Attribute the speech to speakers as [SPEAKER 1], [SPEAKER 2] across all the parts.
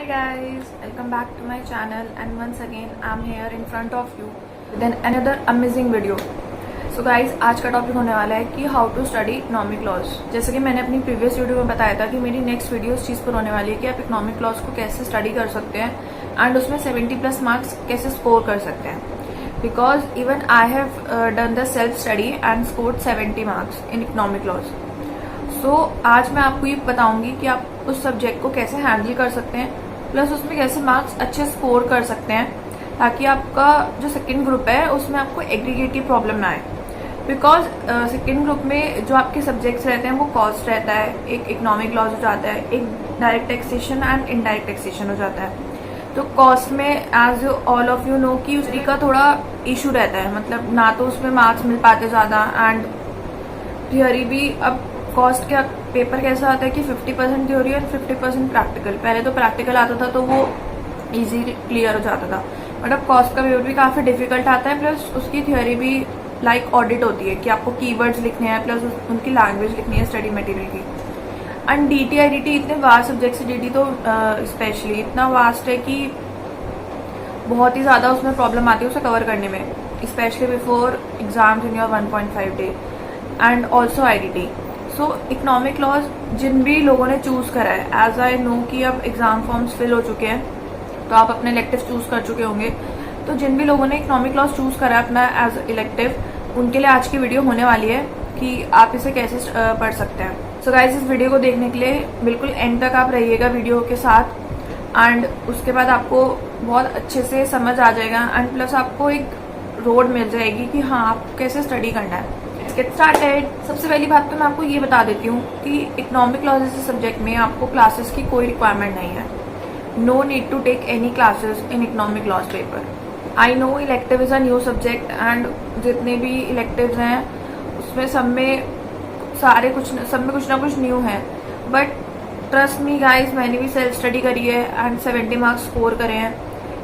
[SPEAKER 1] guys, welcome back to my channel and once again I'm here in front of you with another amazing video. So guys, आज का topic होने वाला है कि how to study economic laws. जैसे कि मैंने अपनी प्रीवियस वीडियो में बताया था कि मेरी नेक्स्ट वीडियो इस चीज़ पर होने वाली है कि आप इकोनॉमिक लॉज को कैसे स्टडी कर सकते हैं एंड उसमें 70+ मार्क्स कैसे स्कोर कर सकते हैं। Because even I have done the self study and scored 70 marks in economic laws. So आज मैं आपको ये बताऊंगी कि आप उस सब्जेक्ट को कैसे हैंडल कर सकते हैं, प्लस उसमें कैसे मार्क्स अच्छे स्कोर कर सकते हैं, ताकि आपका जो सेकंड ग्रुप है उसमें आपको एग्रीगेटिव प्रॉब्लम ना आए। बिकॉज सेकंड ग्रुप में जो आपके सब्जेक्ट्स रहते हैं वो कॉस्ट रहता है, एक इकोनॉमिक लॉज हो जाता है, एक direct taxation and indirect taxation हो जाता है। तो कॉस्ट में as all of you know कि उसी का थोड़ा इशू रहता है, मतलब ना तो उसमें मार्क्स मिल पाते ज़्यादा एंड थियोरी भी। अब कॉस्ट का पेपर कैसा आता है कि 50% थ्योरी और 50% प्रैक्टिकल। पहले तो प्रैक्टिकल आता था तो वो इजी क्लियर हो जाता था, बट अब कॉस्ट का पेपर भी काफ़ी डिफिकल्ट आता है, प्लस उसकी थ्योरी भी लाइक ऑडिट होती है कि आपको कीवर्ड्स लिखने हैं, प्लस उनकी लैंग्वेज लिखनी है स्टडी मटेरियल की। एंड डीटी आईडीटी इतने वास्ट सब्जेक्ट्स है, डीटी तो स्पेशली इतना वास्ट है कि बहुत ही ज़्यादा उसमें प्रॉब्लम आती है उसे कवर करने में, specially before exams in your 1.5 day and also IDT. So economic laws जिन भी लोगों ने चूज़ करा है, एज आई नो कि अब एग्जाम फॉर्म्स फिल हो चुके हैं तो आप अपने इलेक्टिव चूज़ कर चुके होंगे, तो जिन भी लोगों ने इकोनॉमिक लॉज चूज़ करा है अपना एज इलेक्टिव, उनके लिए आज की वीडियो होने वाली है कि आप इसे कैसे पढ़ सकते हैं। सो गाइज, इस वीडियो को देखने के लिए बिल्कुल एंड तक आप रहिएगा वीडियो के साथ, एंड उसके बाद आपको बहुत अच्छे से समझ आ जाएगा एंड प्लस आपको एक रोड मिल जाएगी कि हाँ आपको कैसे स्टडी करना है। Get started. सबसे पहली बात तो मैं आपको ये बता देती हूँ कि इकोनॉमिक लॉज जैसे सब्जेक्ट में आपको क्लासेस की कोई रिक्वायरमेंट नहीं है। No need to take any classes in economic laws paper. I know elective is a new subject and जितने भी इलेक्टिव्स हैं उसमें सब में कुछ ना कुछ न्यू है, बट ट्रस्ट मी गाइज, मैंने भी सेल्फ स्टडी करी है एंड 70 मार्क्स स्कोर करे हैं।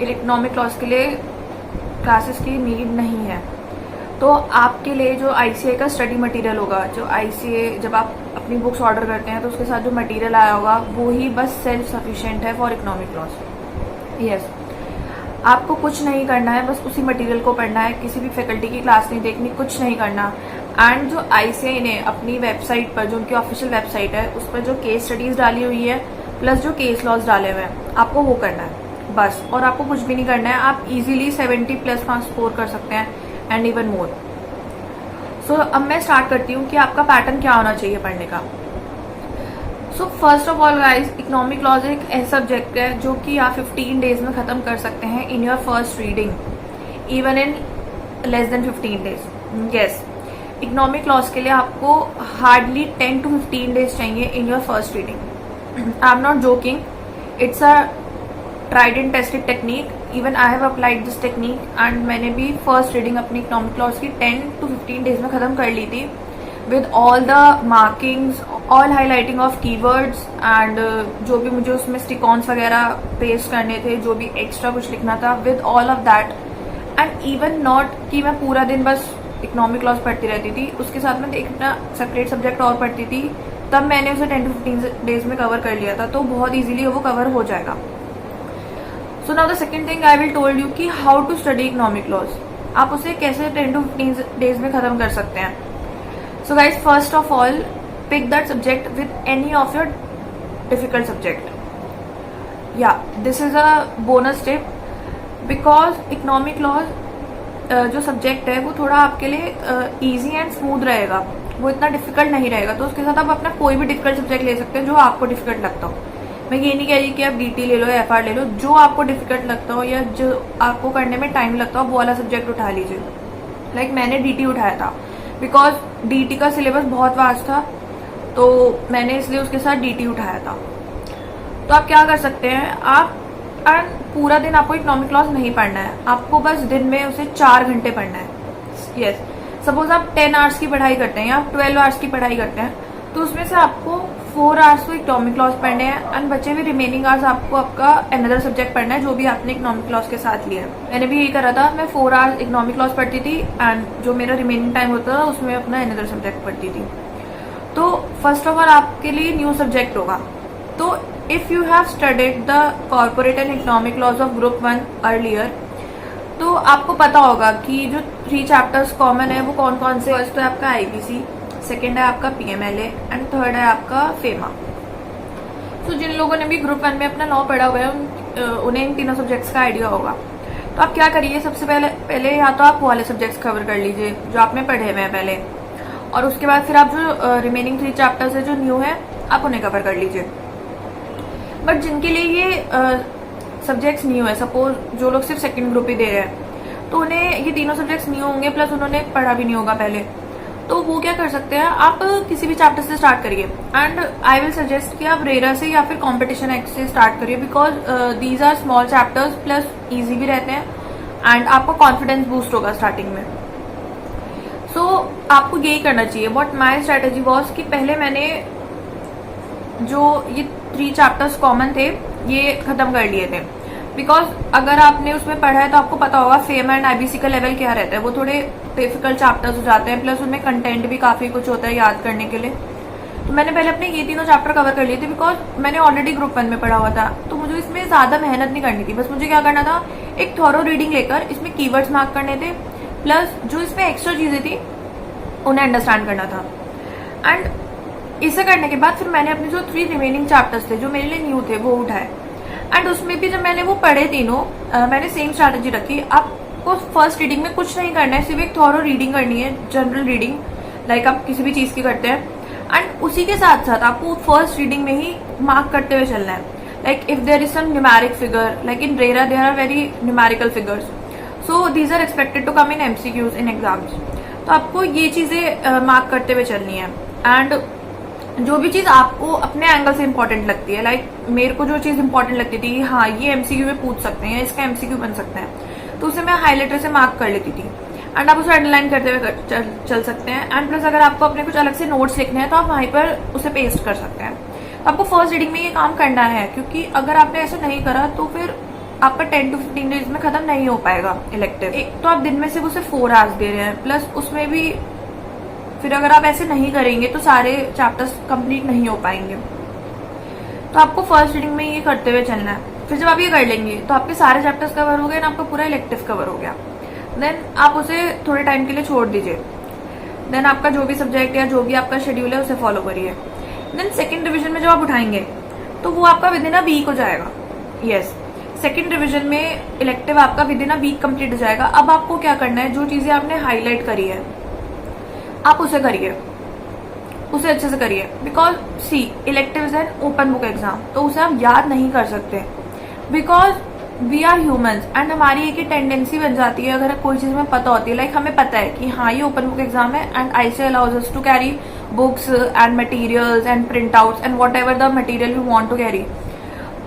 [SPEAKER 1] इकोनॉमिक लॉज के लिए क्लासेस की नीड नहीं है। तो आपके लिए जो आईसीए का स्टडी मटेरियल होगा, जो आईसीए जब आप अपनी बुक्स ऑर्डर करते हैं तो उसके साथ जो मटेरियल आया होगा वो ही बस सेल्फ सफिशिएंट है फॉर इकोनॉमिक लॉज। यस, आपको कुछ नहीं करना है, बस उसी मटेरियल को पढ़ना है, किसी भी फैकल्टी की क्लास नहीं देखनी, कुछ नहीं करना। एंड जो आईसीए ने अपनी वेबसाइट पर, जो उनकी ऑफिशियल वेबसाइट है, उस पर जो केस स्टडीज डाली हुई है प्लस जो केस लॉज डाले हुए हैं, आपको वो करना है बस, और आपको कुछ भी नहीं करना है। आप इजीली 70+ मार्क्स स्कोर कर सकते हैं एंड इवन मोर। सो अब मैं स्टार्ट करती हूँ कि आपका पैटर्न क्या होना चाहिए पढ़ने का। So first of all guys, economic laws एक ऐसा सब्जेक्ट है जो कि आप 15 डेज में ख़त्म कर सकते हैं in your first reading, even in less than 15 days. Yes, economic laws के लिए आपको हार्डली 10 to 15 डेज चाहिए in your first reading. I am not joking, it's a tried and tested technique. Even I have applied this technique and मैंने भी first reading अपनी economic laws की 10 to 15 days में ख़त्म कर ली थी, with all the markings, all highlighting of keywords and जो भी मुझे उसमें स्टिकॉन्स वगैरह पेस्ट करने थे, जो भी एक्स्ट्रा कुछ लिखना था, with all of that. And even not कि मैं पूरा दिन बस इकोनॉमिक लॉज पढ़ती रहती थी, उसके साथ में एक अपना सेपरेट सब्जेक्ट और पढ़ती थी, तब मैंने उसे 10 to 15 डेज में कवर कर लिया था, तो बहुत ईजिली वो कवर हो जाएगा। So now the second thing I will told you कि how to study economic laws. आप उसे कैसे 10 to 15 डेज में खत्म कर सकते हैं। So guys, first of all pick that subject with any of your difficult subject. या this is a bonus tip, because economic laws जो सब्जेक्ट है वो थोड़ा आपके लिए ईजी एंड स्मूथ रहेगा, वो इतना डिफिकल्ट नहीं रहेगा। तो उसके साथ आप अपना कोई भी डिफिकल्ट सब्जेक्ट ले सकते हैं जो आपको डिफिकल्ट लगता हो। मैं ये नहीं कह रही कि आप डीटी ले लो या एफआर ले लो, जो आपको डिफिकल्ट लगता हो या जो आपको करने में टाइम लगता हो वो वाला सब्जेक्ट उठा लीजिए। लाइक मैंने डीटी उठाया था बिकॉज डीटी का सिलेबस बहुत वास्ट था, तो मैंने इसलिए उसके साथ डीटी उठाया था। तो आप क्या कर सकते हैं, आप पूरा दिन आपको इकोनॉमिक लॉज नहीं पढ़ना है, आपको बस दिन में उसे 4 घंटे पढ़ना है। यस, सपोज आप 10 आवर्स की पढ़ाई करते हैं या आप 12 आवर्स की पढ़ाई करते हैं, तो उसमें से आपको 4 आवर्स तो इकोनॉमिक लॉज पढ़ने हैं एंड बचे हुए रिमेनिंग आवर्स आपको आपका अनदर सब्जेक्ट पढ़ना है जो भी आपने इकोनॉमिक लॉज के साथ लिया है। मैंने भी यही करा था, मैं 4 आवर्स इकोनॉमिक लॉज पढ़ती थी एंड जो मेरा रिमेनिंग टाइम होता था उसमें अपना अनदर सब्जेक्ट पढ़ती थी। तो फर्स्ट ऑफ ऑल आपके लिए न्यू सब्जेक्ट होगा, तो if you have studied the corporate and economic laws of group 1 earlier, तो आपको पता होगा कि जो 3 चैप्टर्स कॉमन है वो कौन कौन से। फर्स्ट तो है आपका आईबीसी, सेकेंड है आपका पीएमएलए एंड थर्ड है आपका फेमा। तो जिन लोगों ने भी ग्रुप 1 में अपना लॉ पढ़ा हुआ है उन्हें इन तीनों सब्जेक्ट्स का आइडिया होगा। तो आप क्या करिए, सबसे पहले या तो आप वो वाले सब्जेक्ट्स कवर कर लीजिए जो आपने पढ़े हुए हैं पहले, और उसके बाद फिर आप जो रिमेनिंग 3 चैप्टर्स है जो न्यू है आप उन्हें कवर कर लीजिए। बट जिनके लिए ये सब्जेक्ट्स न्यू है, सपोज जो लोग सिर्फ सेकंड ग्रुप ही दे रहे हैं, तो उन्हें ये तीनों सब्जेक्ट्स न्यू होंगे, प्लस उन्होंने पढ़ा भी नहीं होगा पहले, तो वो क्या कर सकते हैं, आप किसी भी चैप्टर से स्टार्ट करिए। एंड आई विल सजेस्ट कि आप रेरा से या फिर कॉम्पिटिशन एक्ट से स्टार्ट करिए, because these are small chapters plus easy भी रहते हैं एंड आपका कॉन्फिडेंस बूस्ट होगा स्टार्टिंग में। सो आपको यही करना चाहिए। व्हाट माई स्ट्रेटेजी वॉज कि पहले मैंने जो ये 3 चैप्टर्स कॉमन थे ये खत्म कर लिए थे, बिकॉज अगर आपने उसमें पढ़ा है तो आपको पता होगा फेम एंड आईबीसी का लेवल क्या रहता है। वो थोड़े डिफिकल्ट चैप्टर्स हो जाते हैं, प्लस उनमें कंटेंट भी काफी कुछ होता है याद करने के लिए। तो मैंने पहले अपने ये तीनों चैप्टर कवर कर लिए थे, बिकॉज मैंने ऑलरेडी ग्रुप 1 में पढ़ा हुआ था, तो मुझे इसमें ज्यादा मेहनत नहीं करनी थी। बस मुझे क्या करना था, एक थॉरो रीडिंग लेकर इसमें कीवर्ड्स मार्क करने थे, प्लस जो इसमें एक्स्ट्रा चीजें थी उन्हें अंडरस्टैंड करना था। एंड इसे करने के बाद फिर मैंने अपने जो 3 रिमेनिंग चैप्टर्स थे जो मेरे लिए न्यू थे वो उठाए। एंड उसमें भी जब मैंने वो पढ़े तीनों, मैंने सेम स्ट्रैटेजी रखी। आपको फर्स्ट रीडिंग में कुछ नहीं करना है, सिर्फ एक थॉरो रीडिंग करनी है, जनरल रीडिंग लाइक आप किसी भी चीज की करते हैं। एंड उसी के साथ साथ आपको फर्स्ट रीडिंग में ही मार्क करते हुए चलना है। Like if there is some numeric figure, like in RERA there are very numerical figures, so these are expected to come in MCQs in exams. तो आपको ये चीजें मार्क करते हुए चलनी है। एंड जो भी चीज आपको अपने एंगल से इंपॉर्टेंट लगती है, लाइक मेरे को जो चीज इंपॉर्टेंट लगती थी, हाँ ये एमसीक्यू में पूछ सकते हैं, इसका एमसीक्यू बन सकता है, तो उसे मैं हाईलाइटर से मार्क कर लेती थी। एंड आप उसे अंडरलाइन करते हुए चल सकते हैं। एंड प्लस अगर आपको अपने कुछ अलग से नोट्स लिखने हैं तो आप वहीं पर उसे पेस्ट कर सकते हैं। तो आपको फर्स्ट रीडिंग में ये काम करना है, क्योंकि अगर आपने ऐसा नहीं करा तो फिर आपका 10 to 15 डेज में खत्म नहीं हो पाएगा इलेक्टिव। एक तो आप दिन में सिर्फ उसे 4 आवर्स दे रहे हैं, प्लस उसमें भी फिर अगर आप ऐसे नहीं करेंगे तो सारे चैप्टर्स कंप्लीट नहीं हो पाएंगे। तो आपको फर्स्ट रीडिंग में ये करते हुए चलना है। फिर जब आप ये कर लेंगे तो आपके सारे चैप्टर्स कवर हो गए ना, आपका पूरा इलेक्टिव कवर हो गया। देन आप उसे थोड़े टाइम के लिए छोड़ दीजिए। देन आपका जो भी सब्जेक्ट या जो भी आपका शेड्यूल है उसे फॉलो करिए। देन सेकेंड रिविजन में जब आप उठाएंगे तो वो आपका विद इन अ वीक हो जाएगा। यस, सेकेंड रिविजन में इलेक्टिव आपका within a week complete हो जाएगा। अब आपको क्या करना है, जो चीजें आपने हाईलाइट करी है आप उसे करिए, उसे अच्छे से करिए। Because C elective is an open book exam, तो उसे आप याद नहीं कर सकते, because we are humans and हमारी एक ही टेंडेंसी बन जाती है अगर कोई चीज हमें पता होती है। लाइक हमें पता है कि हाँ ये ओपन बुक एग्जाम है and ICA allows us to carry books and materials and printouts and whatever the material we want to carry.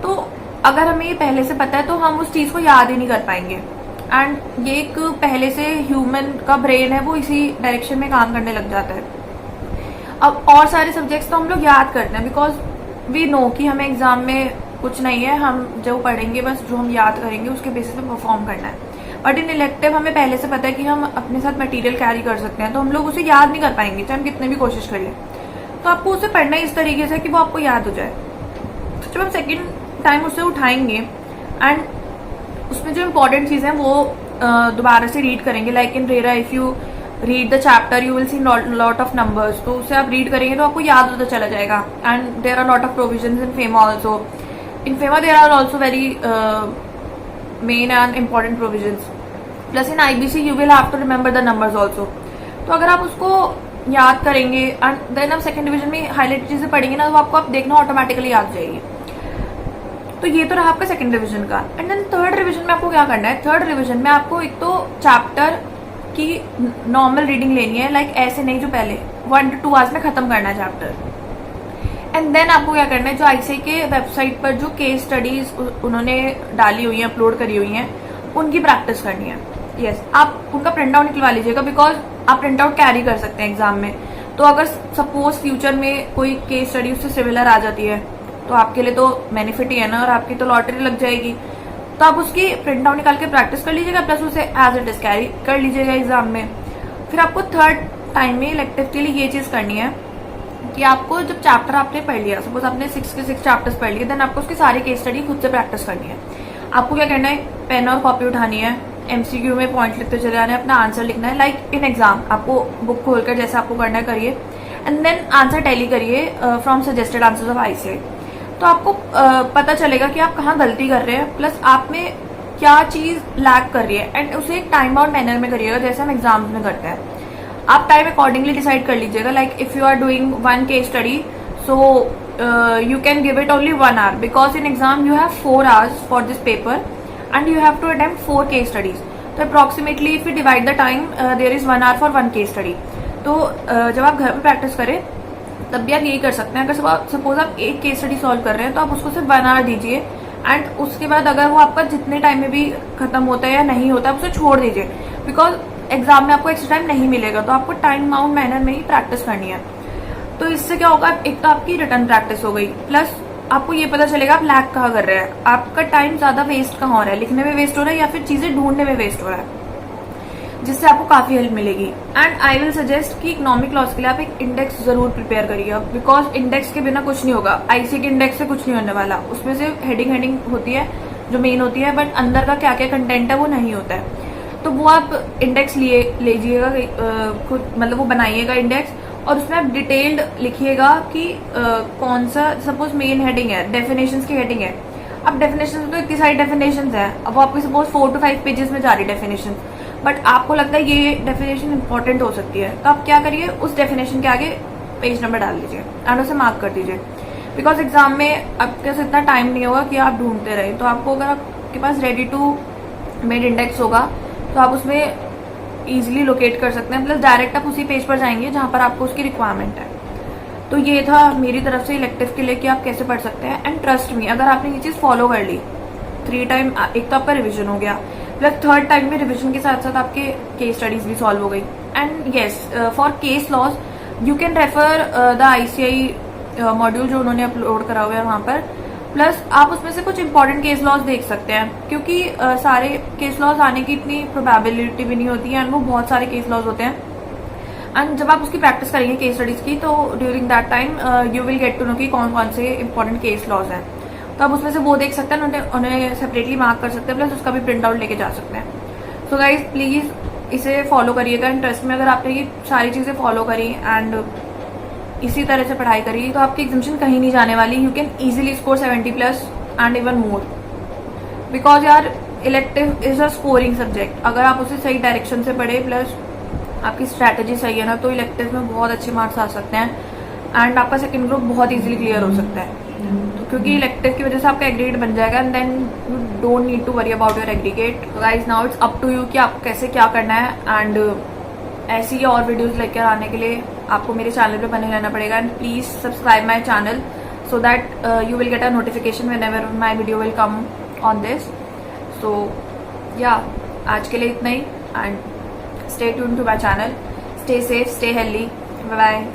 [SPEAKER 1] तो अगर हमें ये पहले से पता है तो हम उस चीज को याद ही नहीं कर पाएंगे। एंड ये एक पहले से ह्यूमन का ब्रेन है वो इसी डायरेक्शन में काम करने लग जाता है। अब और सारे सब्जेक्ट्स तो हम लोग याद करते हैं, बिकॉज वी नो कि हमें एग्जाम में कुछ नहीं है, हम जो पढ़ेंगे बस जो हम याद करेंगे उसके बेसिस पे परफॉर्म करना है। बट इन इलेक्टिव हमें पहले से पता है कि हम अपने साथ मटेरियल कैरी कर सकते हैं, तो हम लोग उसे याद नहीं कर पाएंगे चाहे हम कितने भी कोशिश कर लें। तो आपको उसे पढ़ना ही इस तरीके से कि वो आपको याद हो जाए। तो जब हम सेकेंड टाइम उसे उठाएंगे एंड उसमें जो इम्पोर्टेंट चीजें हैं वो दोबारा से रीड करेंगे। Like in RERA if you read the chapter you will see lot of numbers, तो उसे आप रीड करेंगे तो आपको याद होता चला जाएगा। And there are lot of provisions in FEMA also. In FEMA there are also very main and important provisions. Plus in IBC you will have to remember the numbers also. तो अगर आप उसको याद करेंगे एंड देन आप second division में highlight चीजें पढ़ेंगे ना, तो आपको आप देखना ऑटोमेटिकली याद जाएगी। तो ये तो रहा आपका सेकंड रिवीजन का। एंड देन थर्ड रिवीजन में आपको क्या करना है, थर्ड रिवीजन में आपको एक तो चैप्टर की नॉर्मल रीडिंग लेनी है, लाइक ऐसे नहीं जो पहले 1 to 2 आवर्स में खत्म करना है चैप्टर। एंड देन आपको क्या करना है, जो आईसीए के वेबसाइट पर जो केस स्टडीज उन्होंने डाली हुई है, अपलोड करी हुई हैं, उनकी प्रैक्टिस करनी है। यस, आप उनका प्रिंट आउट निकलवा लीजिएगा, बिकॉज आप प्रिंट आउट कैरी कर सकते हैं एग्जाम में। तो अगर सपोज फ्यूचर में कोई केस स्टडी उससे सिमिलर आ जाती है तो आपके लिए तो बेनिफिट ही है ना, और आपकी तो लॉटरी लग जाएगी। तो आप उसकी प्रिंट आउट निकाल के प्रैक्टिस कर लीजिएगा, प्लस उसे एज इट इज कैरी कर लीजिएगा एग्जाम में। फिर आपको थर्ड टाइम में इलेक्टिव के लिए ये चीज करनी है कि आपको जब चैप्टर आपने पढ़ लिया, सपोज आपने 6 के 6 चैप्टर्स पढ़ लिए, देन आपको उसकी सारी केस स्टडी खुद से प्रैक्टिस करनी है। आपको क्या करना है, पेन और कॉपी उठानी है, एमसीक्यू में पॉइंट लिखते चले जाना है, अपना आंसर लिखना है। लाइक इन एग्जाम आपको बुक खोलकर जैसे आपको करना है करिए, एंड देन आंसर टैली करिए from suggested answers of ICI. तो आपको पता चलेगा कि आप कहाँ गलती कर रहे हैं, प्लस आप में क्या चीज लैक कर रही है, एंड उसे एक टाइम बाउंड मैनर में करिएगा जैसे हम एग्जाम्स में करते हैं। आप टाइम अकॉर्डिंगली डिसाइड कर लीजिएगा। Like if you are doing 1 case study, so you can give it only 1 hour, because in exam you have 4 hours for this paper and you have to attempt 4 case studies. तो approximately if you divide the time, there is 1 hour for 1 case study. तो जब आप घर पे practice करें तब भी आप यही कर सकते हैं। अगर सपोज आप एक केस स्टडी सॉल्व कर रहे हैं तो आप उसको सिर्फ 1 hour दीजिए, एंड उसके बाद अगर वो आपका जितने टाइम में भी खत्म होता है या नहीं होता है उसे छोड़ दीजिए, बिकॉज एग्जाम में आपको एक्स्ट्रा टाइम नहीं मिलेगा। तो आपको टाइम बाउंड मैनर में ही प्रैक्टिस करनी है। तो इससे क्या होगा, एक तो आपकी रिटर्न प्रैक्टिस हो गई, प्लस आपको ये पता चलेगा आप लैग कहाँ कर रहे हैं, आपका टाइम ज्यादा वेस्ट कहाँ हो रहा है, लिखने में वेस्ट हो रहा है या फिर चीजें ढूंढने में वेस्ट हो रहा है, जिससे आपको काफी हेल्प मिलेगी। एंड आई विल सजेस्ट कि इकोनॉमिक लॉस के लिए आप एक इंडेक्स जरूर प्रिपेयर करिएगा, बिकॉज इंडेक्स के बिना कुछ नहीं होगा। आईसी के इंडेक्स से कुछ नहीं होने वाला, उसमें से हेडिंग होती है जो मेन होती है, बट अंदर का क्या क्या कंटेंट है वो नहीं होता है। तो वो आप इंडेक्स लीजिएगा खुद, मतलब वो बनाइएगा इंडेक्स, और उसमें आप डिटेल्ड लिखिएगा कि कौन सा, सपोज मेन हेडिंग है, डेफिनेशंस की हेडिंग है। अब डेफिनेशंस तो इतनी सारी डेफिनेशंस है, अब वो आपकी सपोज 4 to 5 पेजेस में जा रही डेफिनेशन, बट आपको लगता है ये डेफिनेशन इंपॉर्टेंट हो सकती है, तो आप क्या करिए, उस डेफिनेशन के आगे पेज नंबर डाल दीजिए एंड उसे मार्क कर दीजिए। बिकॉज एग्जाम में आपके पास इतना टाइम नहीं होगा कि आप ढूंढते रहे। तो आपको, अगर आपके पास रेडी टू मेड इंडेक्स होगा तो आप उसमें इजीली लोकेट कर सकते हैं, प्लस डायरेक्ट आप उसी पेज पर जाएंगे जहां पर आपको उसकी रिक्वायरमेंट है। तो ये था मेरी तरफ से इलेक्टिव के लिए कि आप कैसे पढ़ सकते हैं। एंड ट्रस्ट मी, अगर आपने ये चीज फॉलो कर ली 3 टाइम, एक तो आपका रिविजन हो गया, प्लस 3rd टाइम में रिविजन के साथ साथ आपके केस स्टडीज भी सॉल्व हो गई। And yes, for case laws you can refer the ICI module जो उन्होंने अपलोड करा हुआ है वहां पर, प्लस आप उसमें से कुछ इंपॉर्टेंट केस लॉज देख सकते हैं, क्योंकि सारे केस लॉज आने की इतनी प्रोबेबिलिटी भी नहीं होती है, एंड वो बहुत सारे केस लॉज होते हैं। एंड जब आप उसकी प्रैक्टिस करेंगे केस स्टडीज की, तो during that time you will get to know कि कौन कौन से इंपॉर्टेंट केस लॉज हैं। तो आप उसमें से वो देख सकते हैं, उन्हें सेपरेटली मार्क कर सकते हैं, प्लस उसका भी प्रिंट आउट लेके जा सकते हैं। सो गाइज प्लीज इसे फॉलो करिएगा। इंटरेस्ट में अगर आपने ये सारी चीजें फॉलो करी एंड इसी तरह से पढ़ाई करी, तो आपकी एग्जामिनेशन कहीं नहीं जाने वाली। You can easily score 70+ and even more, because यार elective is a scoring subject. अगर आप उसे सही डायरेक्शन से पढ़े, प्लस आपकी स्ट्रैटेजी सही है ना, तो इलेक्टिव में बहुत अच्छे मार्क्स आ सकते हैं, एंड आपका सेकंड ग्रुप बहुत इजीली क्लियर हो सकता है। तो क्योंकि इलेक्टिव की वजह से आपका एग्रीगेट बन जाएगा, and then you don't need to worry about your aggregate. Guys now it's up to you कि आप कैसे क्या करना है, एंड ऐसी ही और वीडियोस लेकर आने के लिए आपको मेरे चैनल पे बने रहना पड़ेगा। And please subscribe my channel so that you will get a notification whenever my video will come on this. So या आज के लिए इतना ही, and stay tuned to my channel, stay safe, stay healthy, bye bye.